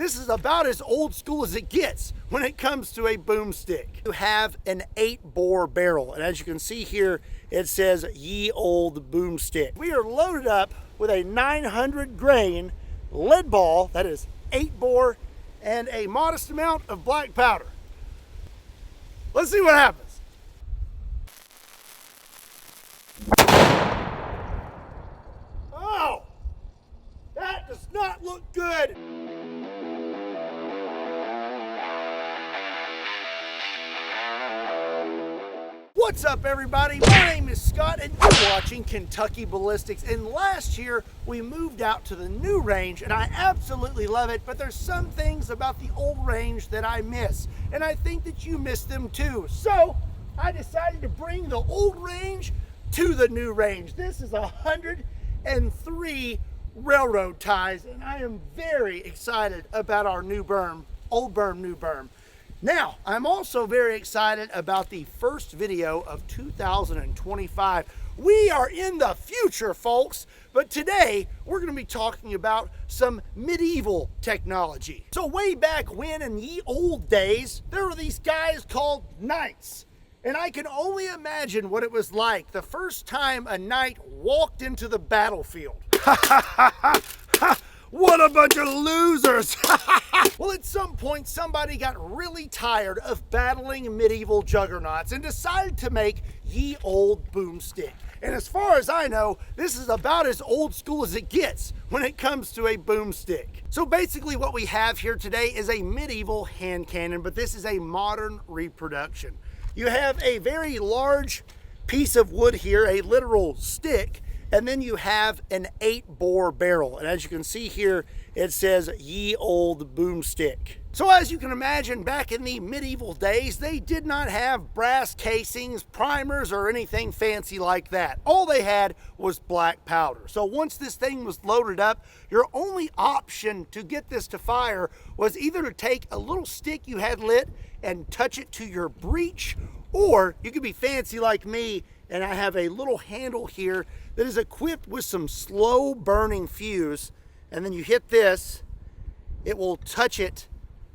This is about as old school as it gets when it comes to a boomstick. You have an 8-bore barrel, and as you can see here, it says Ye Olde boomstick. We are loaded up with a 900 grain lead ball that is 8-bore and a modest amount of black powder. Let's see what happens. Oh, that does not look good. What's up, everybody? My name is Scott and you're watching Kentucky Ballistics. And last year we moved out to the new range and I absolutely love it, but there's some things about the old range that I miss, and I think that you miss them too. So I decided to bring the old range to the new range. This is 103 railroad ties, and I am very excited about our new berm, old berm, new berm. Now, I'm also very excited about the first video of 2025. We are in the future, folks, but today we're going to be talking about some medieval technology. So way back when, in ye old days, there were these guys called knights. And I can only imagine what it was like the first time a knight walked into the battlefield. What a bunch of losers! Well, at some point, somebody got really tired of battling medieval juggernauts and decided to make Ye Olde boomstick. And as far as I know, this is about as old school as it gets when it comes to a boomstick. So basically what we have here today is a medieval hand cannon, but this is a modern reproduction. You have a very large piece of wood here, a literal stick, and then you have an 8-bore barrel. And as you can see here, it says Ye Olde boomstick. So as you can imagine, back in the medieval days, they did not have brass casings, primers, or anything fancy like that. All they had was black powder. So once this thing was loaded up, your only option to get this to fire was either to take a little stick you had lit and touch it to your breech, or you could be fancy like me, and I have a little handle here that is equipped with some slow burning fuse, and then you hit this, it will touch it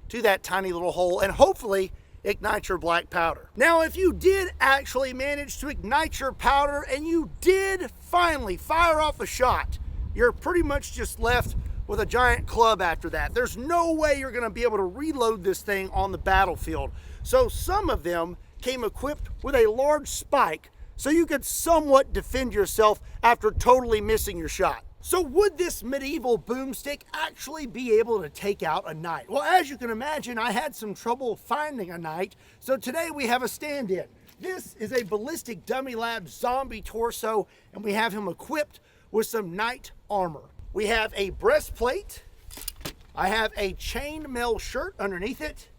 to that tiny little hole and hopefully ignite your black powder. Now, if you did actually manage to ignite your powder and you did finally fire off a shot, you're pretty much just left with a giant club after that. There's no way you're gonna be able to reload this thing on the battlefield. So some of them came equipped with a large spike so you could somewhat defend yourself after totally missing your shot. So would this medieval boomstick actually be able to take out a knight? Well, as you can imagine, I had some trouble finding a knight, so today we have a stand-in. This is a Ballistic Dummy Lab zombie torso, and we have him equipped with some knight armor. We have a breastplate, I have a chainmail shirt underneath it,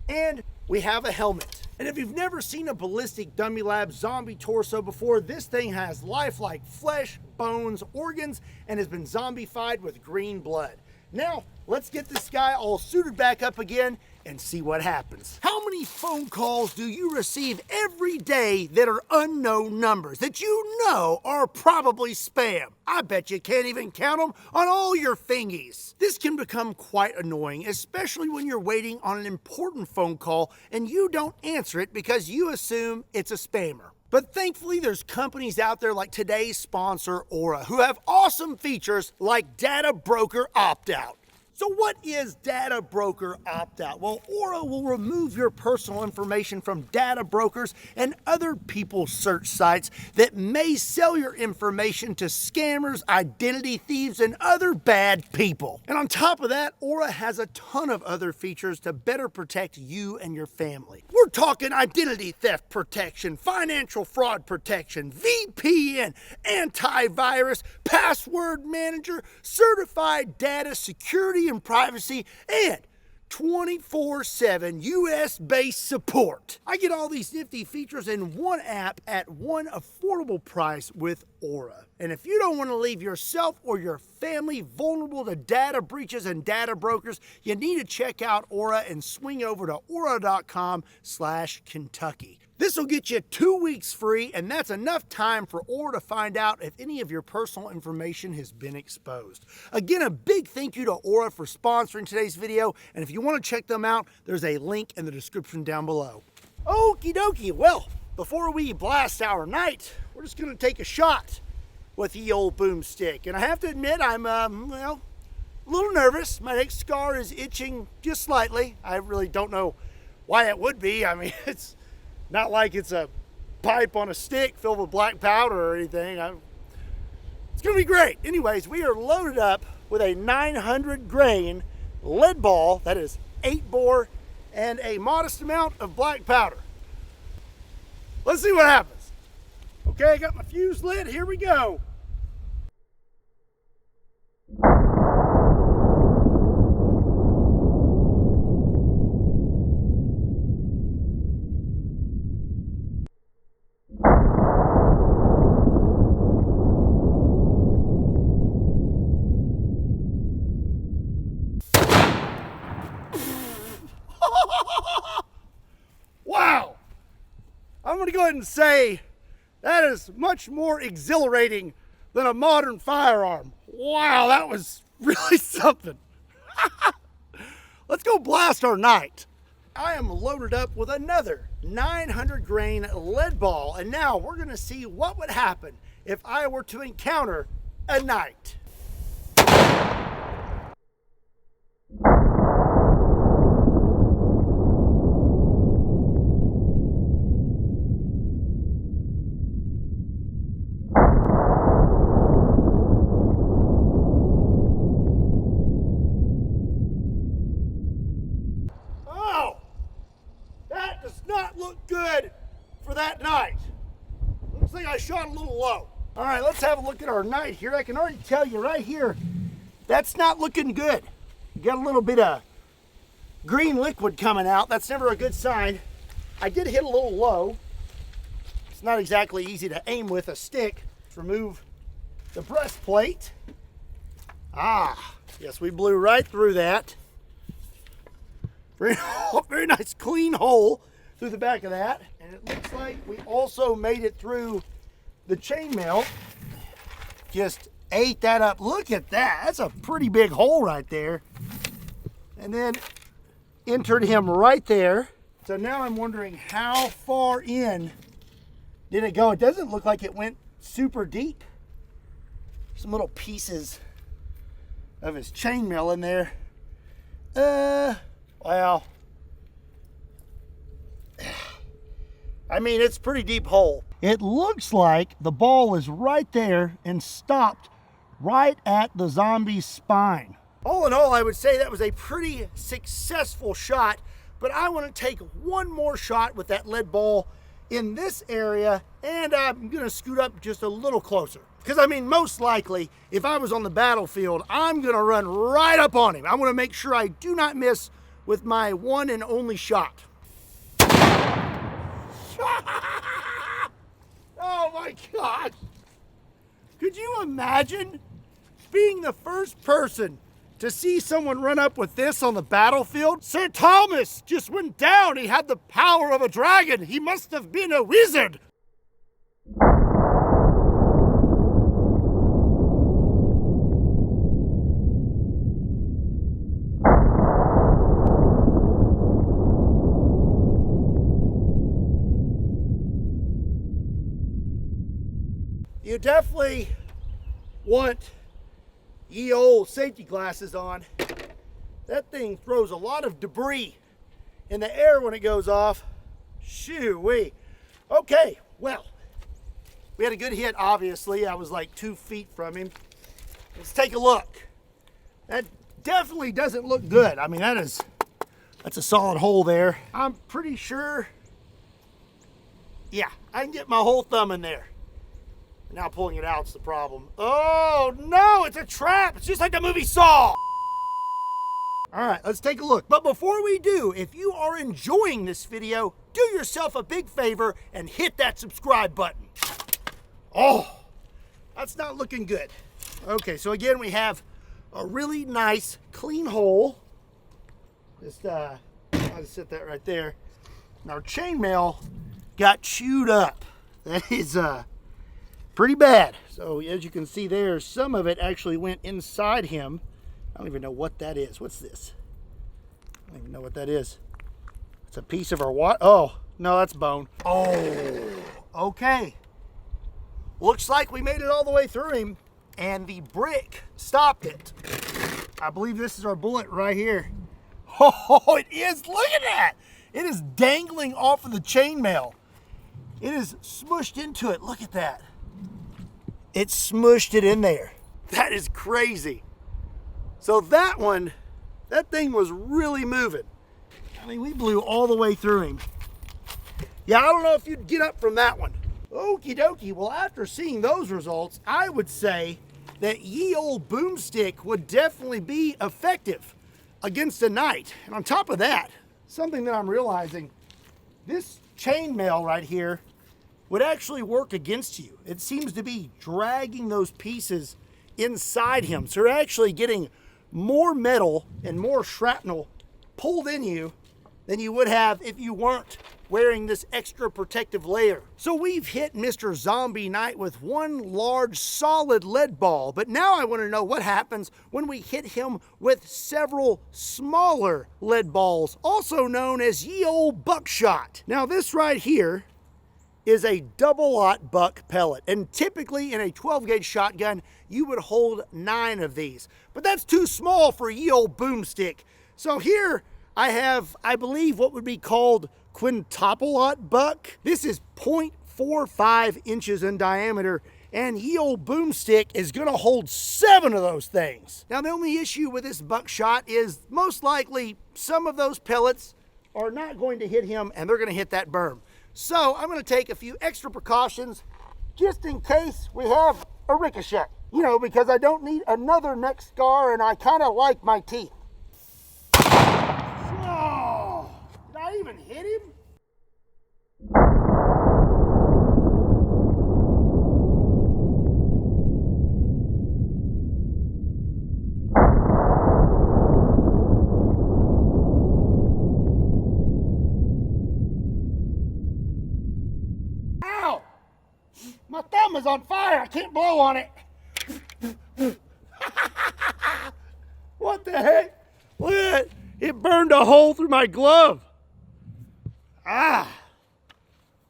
and we have a helmet. And if you've never seen a Ballistic Dummy Lab zombie torso before, this thing has lifelike flesh, bones, organs, and has been zombified with green blood. Now, let's get this guy all suited back up again and see what happens. How many phone calls do you receive every day that are unknown numbers that you know are probably spam? I bet you can't even count them on all your fingies. This can become quite annoying, especially when you're waiting on an important phone call and you don't answer it because you assume it's a spammer. But thankfully, there's companies out there like today's sponsor, Aura, who have awesome features like Data Broker Opt-out. So what is Data Broker Opt-out? Well, Aura will remove your personal information from data brokers and other people's search sites that may sell your information to scammers, identity thieves, and other bad people. And on top of that, Aura has a ton of other features to better protect you and your family. We're talking identity theft protection, financial fraud protection, VPN, antivirus, password manager, certified data security and privacy, and 24/7 US-based support. I get all these nifty features in one app at one affordable price with Aura. And if you don't want to leave yourself or your family vulnerable to data breaches and data brokers, you need to check out Aura and swing over to aura.com/Kentucky. This will get you 2 weeks free, and that's enough time for Aura to find out if any of your personal information has been exposed. Again, a big thank you to Aura for sponsoring today's video, and if you want to check them out, there's a link in the description down below. Okie dokie, well, before we blast our night, we're just going to take a shot with the old boomstick. And I have to admit, I'm, well, a little nervous. My neck scar is itching just slightly. I really don't know why it would be. I mean, it's not like it's a pipe on a stick filled with black powder or anything. It's going to be great. Anyways, we are loaded up with a 900 grain lead ball, that is 8 bore, and a modest amount of black powder. Let's see what happens. Okay, I got my fuse lit. Here we go. Wow. I'm going to go ahead and say that is much more exhilarating than a modern firearm. Wow, that was really something. Let's go blast our night. I am loaded up with another 900 grain lead ball, and now we're going to see what would happen if I were to encounter a knight. Not look good for that night. Looks like I shot a little low. All right, let's have a look at our night here. I can already tell you right here, that's not looking good. You got a little bit of green liquid coming out. That's never a good sign. I did hit a little low. It's not exactly easy to aim with a stick. Let's remove the breastplate. Yes, we blew right through that. Very nice clean hole through the back of that, and it looks like we also made it through the chainmail. Just ate that up. Look at that. That's a pretty big hole right there. And then entered him right there. So now I'm wondering how far in did it go? It doesn't look like it went super deep. Some little pieces of his chainmail in there. Well, I mean, it's a pretty deep hole. It looks like the ball is right there and stopped right at the zombie's spine. All in all, I would say that was a pretty successful shot, but I want to take one more shot with that lead ball in this area, and I'm going to scoot up just a little closer. Because, I mean, most likely, if I was on the battlefield, I'm going to run right up on him. I want to make sure I do not miss with my one and only shot. Oh my gosh! Could you imagine being the first person to see someone run up with this on the battlefield? Sir Thomas just went down. He had the power of a dragon. He must have been a wizard. You definitely want ye old safety glasses on. That thing throws a lot of debris in the air when it goes off. Shoo-wee. Okay, well, we had a good hit, obviously. I was like 2 feet from him. Let's take a look. That definitely doesn't look good. I mean, that's a solid hole there. I'm pretty sure, yeah, I can get my whole thumb in there. Now pulling it out's the problem. Oh no, it's a trap. It's just like the movie Saw. All right, let's take a look. But before we do, if you are enjoying this video, do yourself a big favor and hit that subscribe button. Oh, That's not looking good. Okay, so again, we have a really nice, clean hole. Just, I'll just set that right there. And our chainmail got chewed up. That is pretty bad. So as you can see there, some of it actually went inside him. I don't even know what that is. What's this? I don't even know what that is. It's a piece of our what? Oh, no, that's bone. Oh, okay. Looks like we made it all the way through him, and the brick stopped it. I believe this is our bullet right here. Oh, it is. Look at that. It is dangling off of the chainmail. It is smushed into it. Look at that. It smushed it in there. That is crazy. So that one, that thing was really moving. I mean, we blew all the way through him. Yeah, I don't know if you'd get up from that one. Okie dokie. Well, after seeing those results, I would say that ye old boomstick would definitely be effective against a knight. And on top of that, something that I'm realizing, this chainmail right here would actually work against you. It seems to be dragging those pieces inside him. So you're actually getting more metal and more shrapnel pulled in you than you would have if you weren't wearing this extra protective layer. So we've hit Mr. Zombie Knight with one large solid lead ball, but now I want to know what happens when we hit him with several smaller lead balls, also known as ye old buckshot. Now this right here is a double-aught buck pellet, and typically in a 12-gauge shotgun you would hold 9 of these, but that's too small for ye old boomstick. So here I have, I believe, what would be called quintuple-aught buck. This is 0.45 inches in diameter, and ye old boomstick is gonna hold 7 of those things. Now the only issue with this buckshot is most likely some of those pellets are not going to hit him and they're gonna hit that berm. So I'm gonna take a few extra precautions just in case we have a ricochet. You know, because I don't need another neck scar and I kinda like my teeth. Oh, did I even hit him? Ow! My thumb is on fire. I can't blow on it. What the heck? Look at it. It burned a hole through my glove. I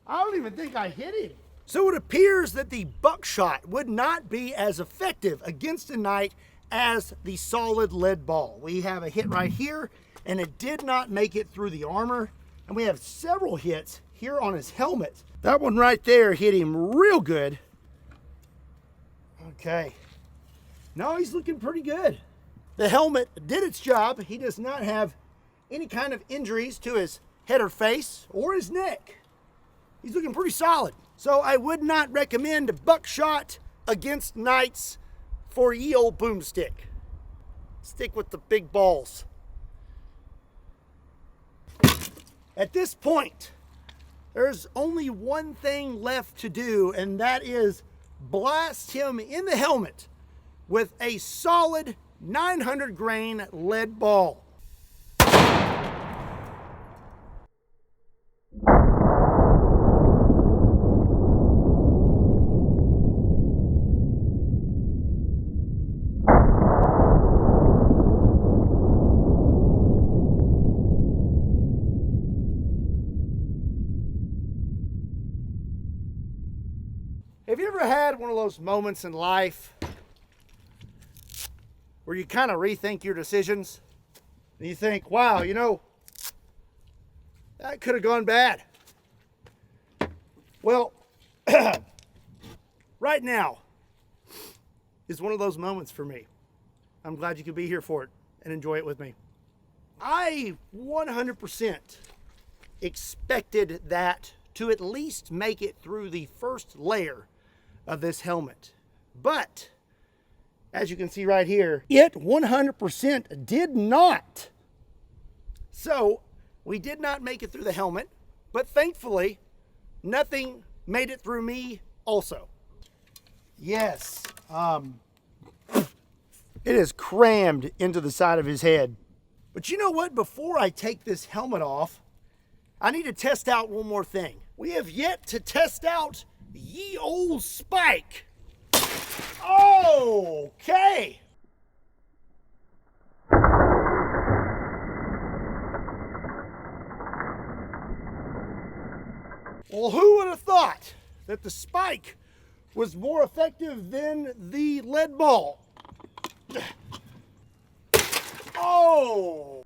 don't even think I hit him. So it appears that the buckshot would not be as effective against a knight as the solid lead ball. We have a hit right here, and it did not make it through the armor. And we have several hits here on his helmet. That one right there hit him real good. Okay. No, he's looking pretty good. The helmet did its job. He does not have any kind of injuries to his head or face or his neck. He's looking pretty solid. So I would not recommend buckshot against knights for ye old boomstick. Stick with the big balls. At this point, there's only one thing left to do, and that is blast him in the helmet with a solid 900 grain lead ball. Have you ever had one of those moments in life where you kind of rethink your decisions and you think, wow, you know, that could have gone bad? Well, right now is one of those moments for me. I'm glad you could be here for it and enjoy it with me. I 100% expected that to at least make it through the first layer of this helmet. But as you can see right here, it 100% did not. So we did not make it through the helmet, but thankfully nothing made it through me also. Yes. It is crammed into the side of his head. But you know what? Before I take this helmet off, I need to test out one more thing. We have yet to test out ye old spike. Okay. Well, who would have thought that the spike was more effective than the lead ball? Oh!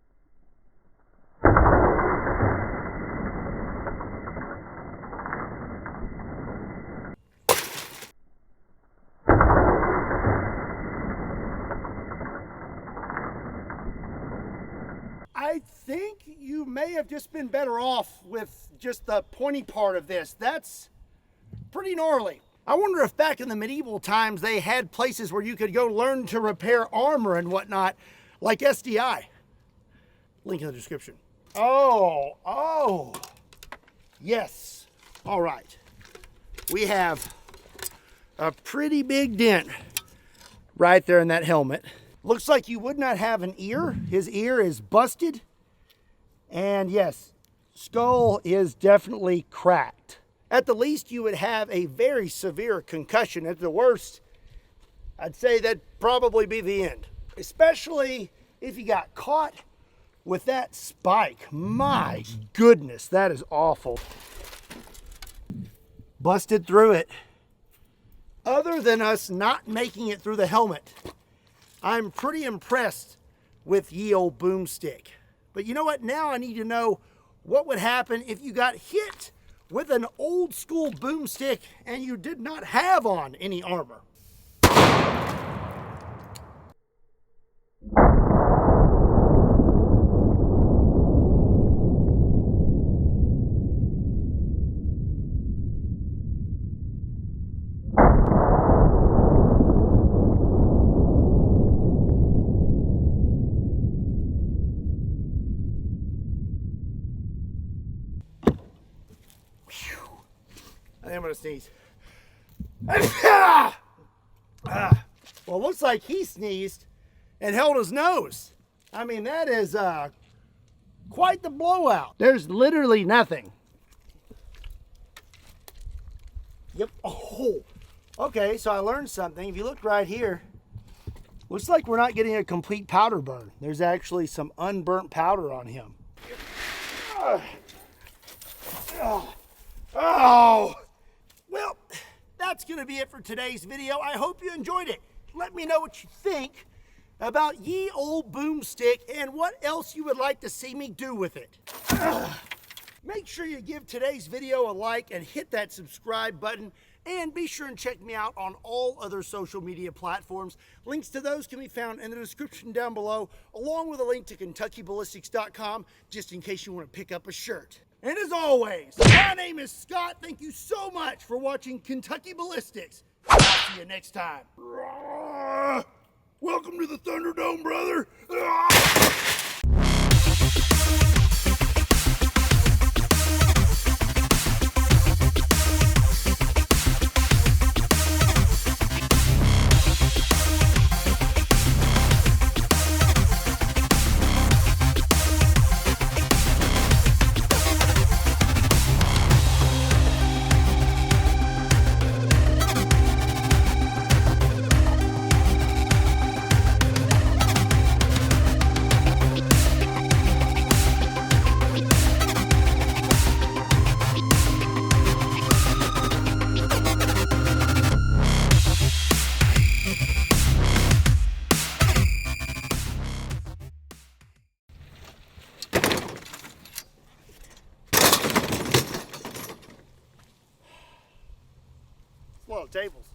I think you may have just been better off with just the pointy part of this. That's pretty gnarly. I wonder if back in the medieval times they had places where you could go learn to repair armor and whatnot, like SDI. Link in the description. Oh, yes. All right. We have a pretty big dent right there in that helmet. Looks like you would not have an ear. His ear is busted. And yes, skull is definitely cracked. At the least, you would have a very severe concussion. At the worst, I'd say that'd probably be the end. Especially if you got caught with that spike. My goodness, that is awful. Busted through it. Other than us not making it through the helmet, I'm pretty impressed with ye old boomstick. But you know what? Now I need to know what would happen if you got hit with an old school boomstick and you did not have on any armor. I'm gonna sneeze. Well, it looks like he sneezed and held his nose. I mean, that is quite the blowout. There's literally nothing. Yep. Oh, okay, so I learned something. If you look right here, looks like we're not getting a complete powder burn. There's actually some unburnt powder on him. Oh. Well, that's going to be it for today's video. I hope you enjoyed it. Let me know what you think about ye old boomstick and what else you would like to see me do with it. Make sure you give today's video a like and hit that subscribe button. And be sure and check me out on all other social media platforms. Links to those can be found in the description down below, along with a link to KentuckyBallistics.com, just in case you want to pick up a shirt. And as always, my name is Scott. Thank you so much for watching Kentucky Ballistics. I'll see you next time. Welcome to the Thunderdome, brother. Well, tables.